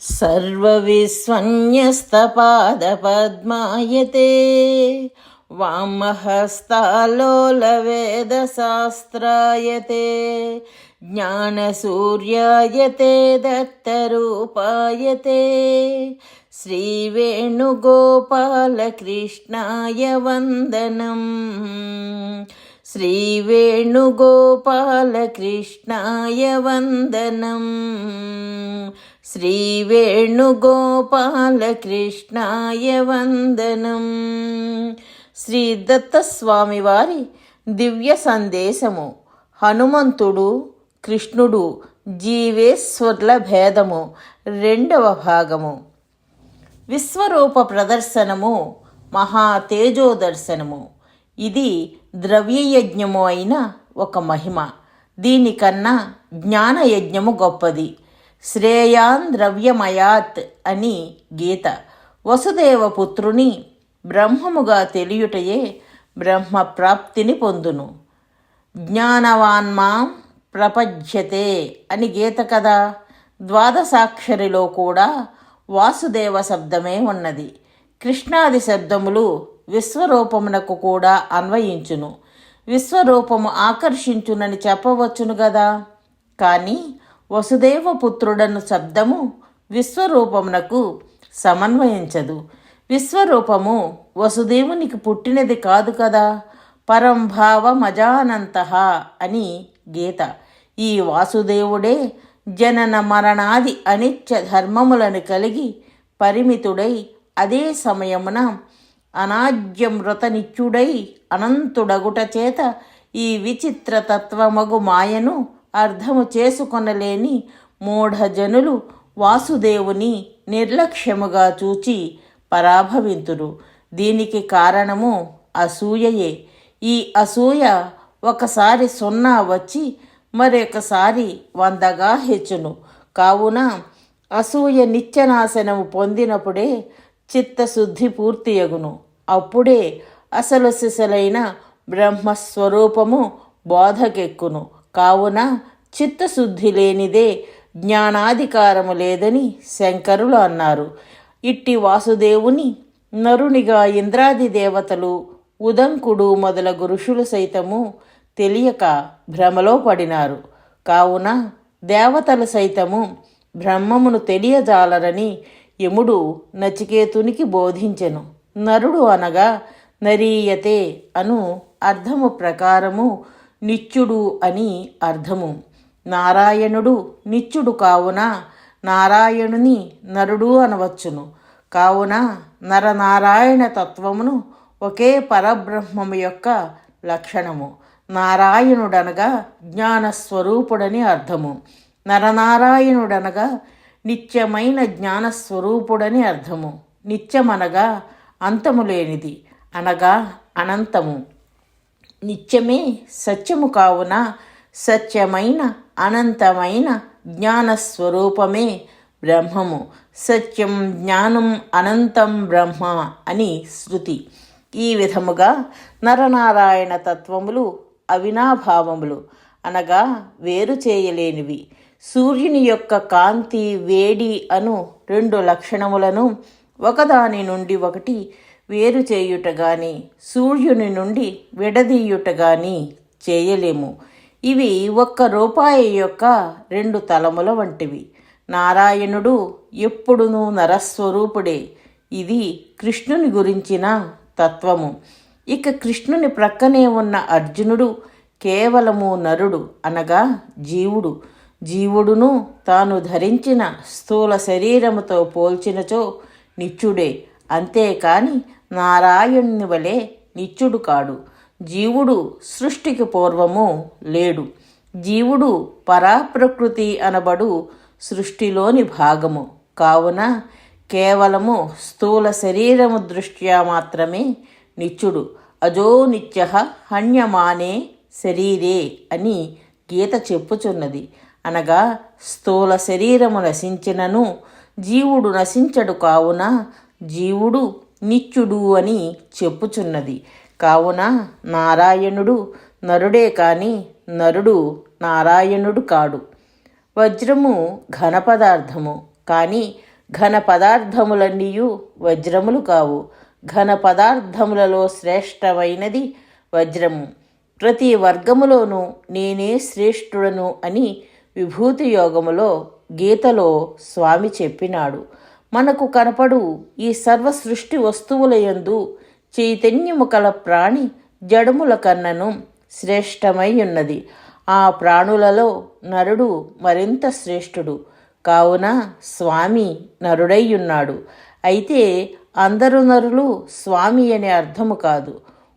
सर्वविस्वन्यस्तपादपद्मायते वामहस्तालोलवेदशास्त्रायते ज्ञानसूर्यायते दत्तरूपायते श्रीवेणुगोपालकृष्णाय वन्दनम् श्रीवेणुगोपालकृष्णाय वन्दनम् శ్రీవేణుగోపాలకృష్ణాయ వందనం. శ్రీ దత్తస్వామి వారి దివ్య సందేశము. హనుమంతుడు కృష్ణుడు జీవేశ్వర్ల భేదము. 2వ భాగము. విశ్వరూప ప్రదర్శనము, మహాతేజో దర్శనము. ఇది ద్రవ్యయజ్ఞము అయిన ఒక మహిమ. దీనికన్నా జ్ఞానయజ్ఞము గొప్పది. శ్రేయాన్ ద్రవ్యమయాత్ అని గీత. వసుదేవపుత్రుని బ్రహ్మముగా తెలియుటయే బ్రహ్మప్రాప్తిని పొందును. జ్ఞానవాన్మాం ప్రపజ్యతే అని గీత కదా. ద్వాదశాక్షరిలో కూడా వాసుదేవ శబ్దమే ఉన్నది. కృష్ణాది శబ్దములు విశ్వరూపమునకు కూడా అన్వయించును. విశ్వరూపము ఆకర్షించునని చెప్పవచ్చును గదా. కానీ వసుదేవపుత్రుడను శబ్దము విశ్వరూపమునకు సమన్వయించదు. విశ్వరూపము వసుదేవునికి పుట్టినది కాదు కదా. పరంభావమజానంతః అని గీత. ఈ వాసుదేవుడే జనన మరణాది అనిత్య ధర్మములను కలిగి పరిమితుడై అదే సమయమున అనాజ్యమృతనిత్యుడై అనంతుడగుట చేత ఈ విచిత్ర తత్వమగు మాయను అర్థము చేసుకొనలేని మూఢజనులు వాసుదేవుని నిర్లక్ష్యముగా చూచి పరాభవింతురు. దీనికి కారణము అసూయయే. ఈ అసూయ ఒకసారి 0 వచ్చి మరొకసారి 100గా హెచ్చును. కావున అసూయ నిత్యనాశనము పొందినప్పుడే చిత్తశుద్ధి పూర్తియగును. అప్పుడే అసలు సిసలైన బ్రహ్మస్వరూపము బోధకెక్కును. కావున చిత్తశుద్ధి లేనిదే జ్ఞానాధికారము లేదని శంకరులు అన్నారు. ఇట్టి వాసుదేవుని నరునిగా ఇంద్రాది దేవతలు, ఉదంకుడు మొదలగు ఋషులు సైతము తెలియక భ్రమలో పడినారు. కావున దేవతలు సైతము బ్రహ్మమును తెలియజాలరని యముడు నచికేతునికి బోధించెను. నరుడు అనగా నరీయతే అను అర్థము ప్రకారము నిత్యుడు అని అర్థము. నారాయణుడు నిత్యుడు కావున నారాయణుని నరుడు అనవచ్చును. కావున నరనారాయణ తత్వమును ఒకే పరబ్రహ్మము యొక్క లక్షణము. నారాయణుడనగా జ్ఞానస్వరూపుడని అర్థము. నరనారాయణుడనగా నిత్యమైన జ్ఞానస్వరూపుడని అర్థము. నిత్యమనగా అంతము లేనిది అనగా అనంతము. నిత్యమే సత్యము కావున సత్యమైన అనంతమైన జ్ఞానస్వరూపమే బ్రహ్మము. సత్యం జ్ఞానం అనంతం బ్రహ్మ అని శృతి. ఈ విధముగా నరనారాయణ తత్వములు అవినాభావములు అనగా వేరు చేయలేనివి. సూర్యుని యొక్క కాంతి, వేడి అను 2 లక్షణములను ఒకదాని నుండి ఒకటి వేరు చేయుట గాని సూర్యుని నుండి విడదీయుట గాని చేయలేము. ఇవి ఒక్క రూపాయి యొక్క 2 తలముల వంటివి. నారాయణుడు ఎప్పుడునూ నరస్వరూపుడే. ఇది కృష్ణుని గురించిన తత్వము. ఇక కృష్ణుని ప్రక్కనే ఉన్న అర్జునుడు కేవలము నరుడు అనగా జీవుడు. జీవుడును తాను ధరించిన స్థూల శరీరముతో పోల్చినచో నిత్యుడే. అంతేకాని నారాయణుని వలె నిత్యుడు కాడు. జీవుడు సృష్టికి పూర్వము లేడు. జీవుడు పరాప్రకృతి అనబడు సృష్టిలోని భాగము. కావున కేవలము స్థూల శరీరము దృష్ట్యా మాత్రమే నిత్యుడు. అజో నిత్య హన్యమానే శరీరే అని గీత చెప్పుచున్నది. అనగా స్థూల శరీరము నశించినను జీవుడు నశించడు. కావున జీవుడు నిత్యుడు అని చెప్పుచున్నది. కావున నారాయణుడు నరుడే కాని నరుడు నారాయణుడు కాడు. వజ్రము ఘన పదార్థము, కానీ ఘన పదార్థములన్నీయు వజ్రములు కావు. ఘన పదార్థములలో శ్రేష్టమైనది వజ్రము. ప్రతి వర్గములోనూ నేనే శ్రేష్ఠుడను అని విభూతి యోగములో గీతలో స్వామి చెప్పినాడు. మనకు కనపడు ఈ సర్వ సృష్టి వస్తువులయందు చైతన్యము కల ప్రాణి జడముల కన్నను శ్రేష్టమై ఉన్నది. ఆ ప్రాణులలో నరుడు మరింత శ్రేష్ఠుడు. కావున స్వామి నరుడైయున్నాడు. అయితే అందరు నరులు స్వామి అనే అర్థము కాదు.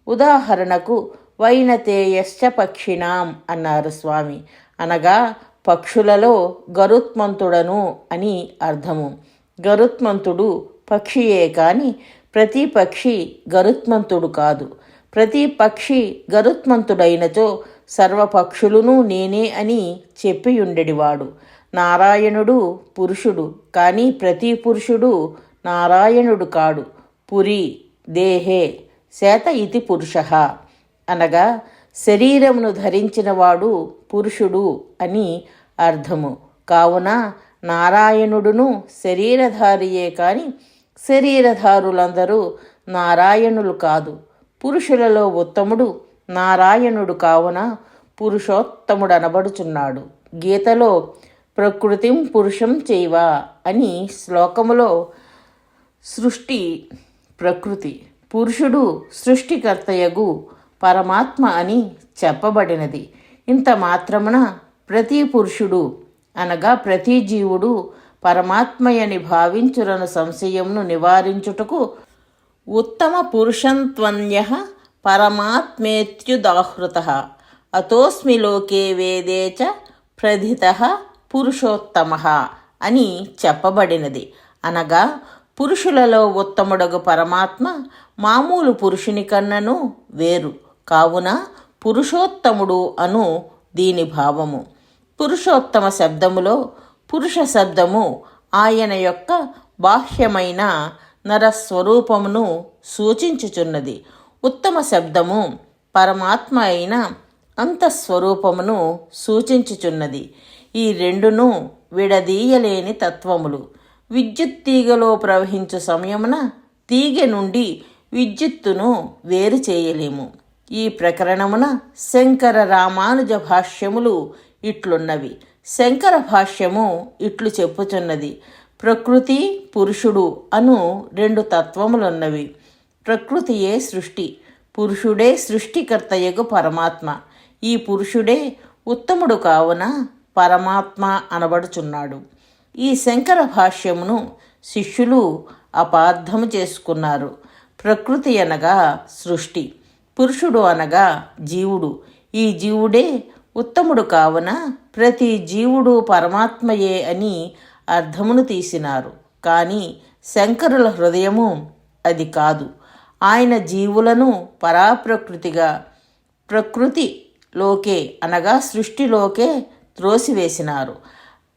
ఉదాహరణకు వైనతేయశ్చ పక్షిణాం అన్నారు స్వామి. అనగా పక్షులలో గరుత్మంతుడను అని అర్థము. గరుత్మంతుడు పక్షియే కాని ప్రతి పక్షి గరుత్మంతుడు కాదు. ప్రతి పక్షి గరుత్మంతుడైనచో సర్వపక్షులును నేనే అని చెప్పియుండెడివాడు. నారాయణుడు పురుషుడు, కానీ ప్రతి పురుషుడు నారాయణుడు కాడు. పురి దేహే శేత ఇతి పురుష అనగా శరీరమును ధరించినవాడు పురుషుడు అని అర్థము. కావున నారాయణుడును శరీరధారియే కాని శరీరధారులందరూ నారాయణులు కాదు. పురుషులలో ఉత్తముడు నారాయణుడు కావున పురుషోత్తముడు అనబడుచున్నాడు. గీతలో ప్రకృతిం పురుషం చైవ అని శ్లోకములో సృష్టి ప్రకృతి, పురుషుడు సృష్టికర్తయగు పరమాత్మ అని చెప్పబడినది. ఇంత మాత్రమున ప్రతి పురుషుడు అనగా ప్రతి జీవుడు పరమాత్మయని భావించురను సంశయమును నివారించుటకు ఉత్తమ పురుషంత్వన్య పరమాత్మేత్యుదాహృత అతోస్మి లోకే వేదే చ ప్రథిత పురుషోత్తమ అని చెప్పబడినది. అనగా పురుషులలో ఉత్తముడగు పరమాత్మ మామూలు పురుషుని కన్నను వేరు. కావున పురుషోత్తముడు అను దీని భావము. పురుషోత్తమ శబ్దములో పురుష శబ్దము ఆయన యొక్క బాహ్యమైన నరస్వరూపమును సూచించుచున్నది. ఉత్తమ శబ్దము పరమాత్మ అయిన అంతఃస్వరూపమును సూచించుచున్నది. ఈ రెండును విడదీయలేని తత్వములు. విద్యుత్ తీగలో ప్రవహించు సమయమున తీగ నుండి విద్యుత్తును వేరు చేయలేము. ఈ ప్రకరణమున శంకర రామానుజ భాష్యములు ఇట్లున్నవి. శంకర భాష్యము ఇట్లు చెప్పుచున్నది. ప్రకృతి పురుషుడు అను రెండు తత్వములున్నవి. ప్రకృతియే సృష్టి, పురుషుడే సృష్టికర్తయగు పరమాత్మ. ఈ పురుషుడే ఉత్తముడు కావున పరమాత్మ అనబడుచున్నాడు. ఈ శంకర భాష్యమును శిష్యులు అపార్థము చేసుకున్నారు. ప్రకృతి అనగా సృష్టి, పురుషుడు అనగా జీవుడు. ఈ జీవుడే ఉత్తముడు కావున ప్రతి జీవుడు పరమాత్మయే అని అర్థమును తీసినారు. కానీ శంకరుల హృదయము అది కాదు. ఆయన జీవులను పరాప్రకృతిగా ప్రకృతిలోకే అనగా సృష్టిలోకే త్రోసివేసినారు.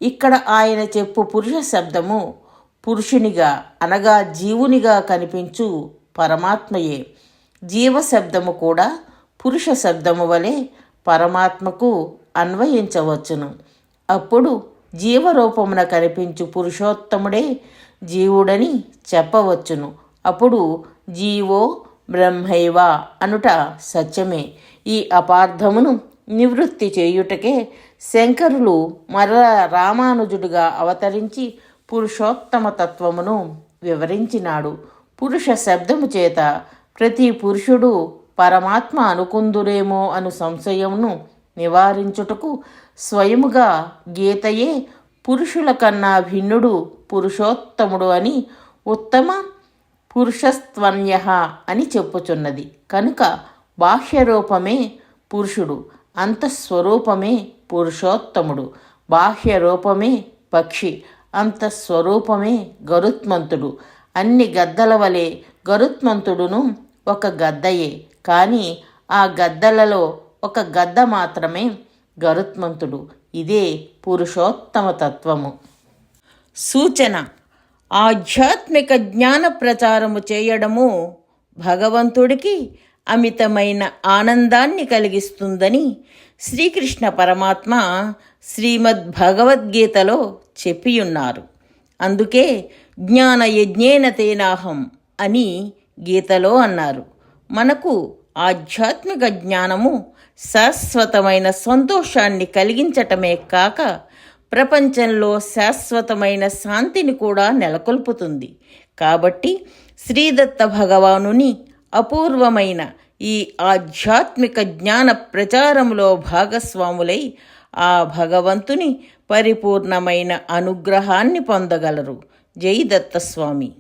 ఇక్కడ ఆయన చెప్పు పురుష శబ్దము పురుషునిగా అనగా జీవునిగా కనిపించు పరమాత్మయే. జీవ శబ్దము కూడా పురుష శబ్దము వలె పరమాత్మకు అన్వయించవచ్చును. అప్పుడు జీవరూపమున కనిపించు పురుషోత్తముడే జీవుడని చెప్పవచ్చును. అప్పుడు జీవో బ్రహ్మైవ అనుట సత్యమే. ఈ అపార్థమును నివృత్తి చేయుటకే శంకరులు మరల రామానుజుడుగా అవతరించి పురుషోత్తమ తత్వమును వివరించినాడు. పురుష శబ్దము చేత ప్రతి పురుషుడు పరమాత్మ అనుకుందురేమో అను సంశయమును నివారించుటకు స్వయముగా గీతయే పురుషుల కన్నా భిన్నుడు పురుషోత్తముడు అని ఉత్తమ పురుషస్త్వన్య అని చెప్పుచున్నది. కనుక బాహ్యరూపమే పురుషుడు, అంతఃస్వరూపమే పురుషోత్తముడు. బాహ్య రూపమే పక్షి, అంతఃస్వరూపమే గరుత్మంతుడు. అన్ని గద్దల వలె గరుత్మంతుడును ఒక గద్దయే. కానీ ఆ గద్దలలో ఒక గద్ద మాత్రమే గరుత్మంతుడు. ఇదే పురుషోత్తమ తత్వము. సూచన: ఆధ్యాత్మిక జ్ఞాన ప్రచారము చేయడము భగవంతుడికి అమితమైన ఆనందాన్ని కలిగిస్తుందని శ్రీకృష్ణ పరమాత్మ శ్రీమద్ భగవద్గీతలో చెప్పియున్నారు. అందుకే జ్ఞాన యజ్ఞేన తేనాహం అని గీతలో అన్నారు. మనకు ఆధ్యాత్మిక జ్ఞానము శాశ్వతమైన సంతోషాన్ని కలిగించటమే కాక ప్రపంచంలో శాశ్వతమైన శాంతిని కూడా నెలకొల్పుతుంది. కాబట్టి శ్రీదత్త భగవానుని అపూర్వమైన ఈ ఆధ్యాత్మిక జ్ఞాన ప్రచారంలో భాగస్వాములై ఆ భగవంతుని పరిపూర్ణమైన అనుగ్రహాన్ని పొందగలరు. జై దత్తస్వామి.